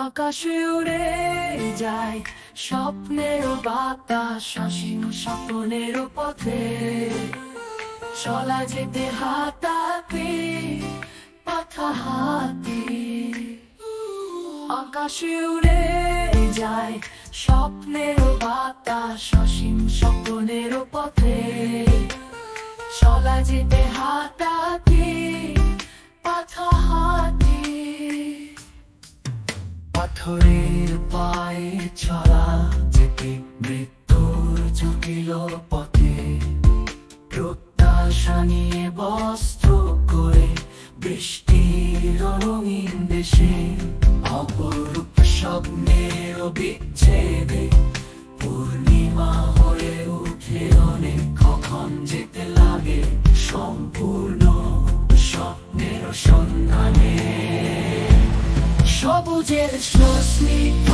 আকাশে উড়ে যায় স্বপ্নের বাতাস, অসীম স্বপ্নের পথে চলা যেতে হাতাতে পাখা হাতে। আকাশে উড়ে যায় স্বপ্নের বাতাস, অসীম স্বপ্নের পথে চলা যেতে হাতাতে পাখা হাতে। পাথরের পায়ে চলা যেতে মৃত্যুর ঝুঁকিল পথে, প্রত্যাশা নিয়ে বস্ত্র করে বৃষ্টির রঙিন দেশে অপরূপ স্বপ্নের বিচ্ছেদে পূর্ণিমা হয়ে উঠে অনেক কখন যেতে লাগে সম্পূর্ণ স্বপ্নের সন্ধানে। সবুজের স্নিগ্ধ